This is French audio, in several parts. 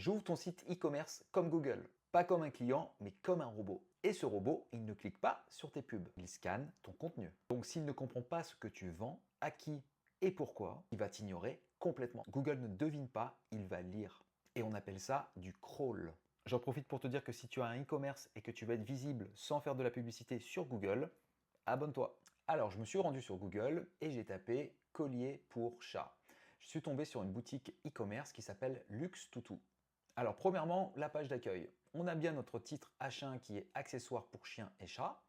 J'ouvre ton site e-commerce comme Google. Pas comme un client, mais comme un robot. Et ce robot, il ne clique pas sur tes pubs. Il scanne ton contenu. Donc s'il ne comprend pas ce que tu vends, à qui et pourquoi, il va t'ignorer complètement. Google ne devine pas, il va lire. Et on appelle ça du crawl. J'en profite pour te dire que si tu as un e-commerce et que tu veux être visible sans faire de la publicité sur Google, abonne-toi. Alors, je me suis rendu sur Google et j'ai tapé collier pour chat. Je suis tombé sur une boutique e-commerce qui s'appelle Luxe Toutou. Alors, premièrement, la page d'accueil. On a bien notre titre H1 qui est accessoires pour chiens et chats.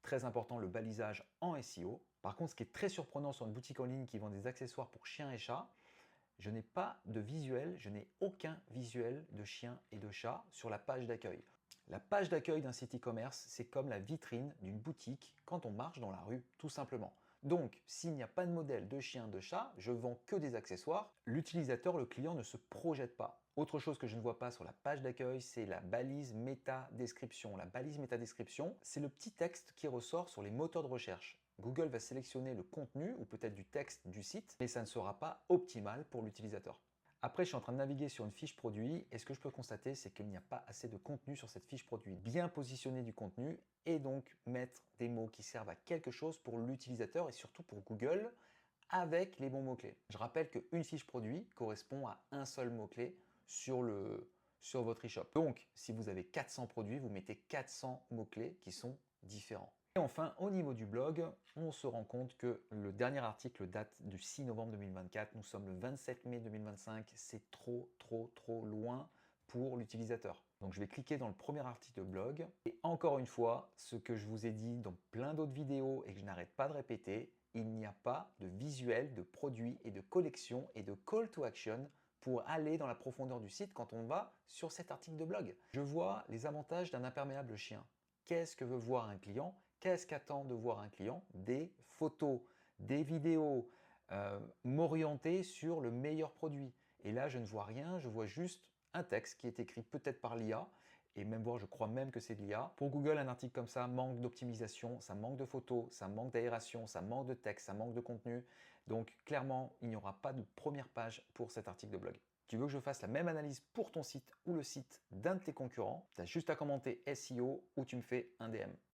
Très important, le balisage en SEO. Par contre, ce qui est très surprenant sur une boutique en ligne qui vend des accessoires pour chiens et chats, je n'ai pas de visuel, je n'ai aucun visuel de chien et de chat sur la page d'accueil. La page d'accueil d'un site e-commerce, c'est comme la vitrine d'une boutique quand on marche dans la rue, tout simplement. Donc, s'il n'y a pas de modèle de chien, de chat, je vends que des accessoires, l'utilisateur, le client ne se projette pas. Autre chose que je ne vois pas sur la page d'accueil, c'est la balise méta-description. La balise méta-description, c'est le petit texte qui ressort sur les moteurs de recherche. Google va sélectionner le contenu ou peut-être du texte du site, mais ça ne sera pas optimal pour l'utilisateur. Après, je suis en train de naviguer sur une fiche produit et ce que je peux constater, c'est qu'il n'y a pas assez de contenu sur cette fiche produit. Bien positionner du contenu et donc mettre des mots qui servent à quelque chose pour l'utilisateur et surtout pour Google avec les bons mots-clés. Je rappelle qu'une fiche produit correspond à un seul mot-clé sur votre e-shop. Donc, si vous avez 400 produits, vous mettez 400 mots-clés qui sont différents. Et enfin, au niveau du blog, on se rend compte que le dernier article date du 6 novembre 2024. Nous sommes le 27 mai 2025. C'est trop loin pour l'utilisateur. Donc je vais cliquer dans le premier article de blog. Et encore une fois, ce que je vous ai dit dans plein d'autres vidéos et que je n'arrête pas de répéter, il n'y a pas de visuel de produits et de collection et de call to action pour aller dans la profondeur du site quand on va sur cet article de blog. Je vois les avantages d'un imperméable chien. Qu'est-ce que veut voir un client? Qu'est-ce qu'attend de voir un client? Des photos, des vidéos, m'orienter sur le meilleur produit. Et là, je ne vois rien, je vois juste un texte qui est écrit peut-être par l'IA, et même voir, je crois même que c'est de l'IA. Pour Google, un article comme ça manque d'optimisation, ça manque de photos, ça manque d'aération, ça manque de texte, ça manque de contenu. Donc clairement, il n'y aura pas de première page pour cet article de blog. Tu veux que je fasse la même analyse pour ton site ou le site d'un de tes concurrents? Tu as juste à commenter SEO ou tu me fais un DM.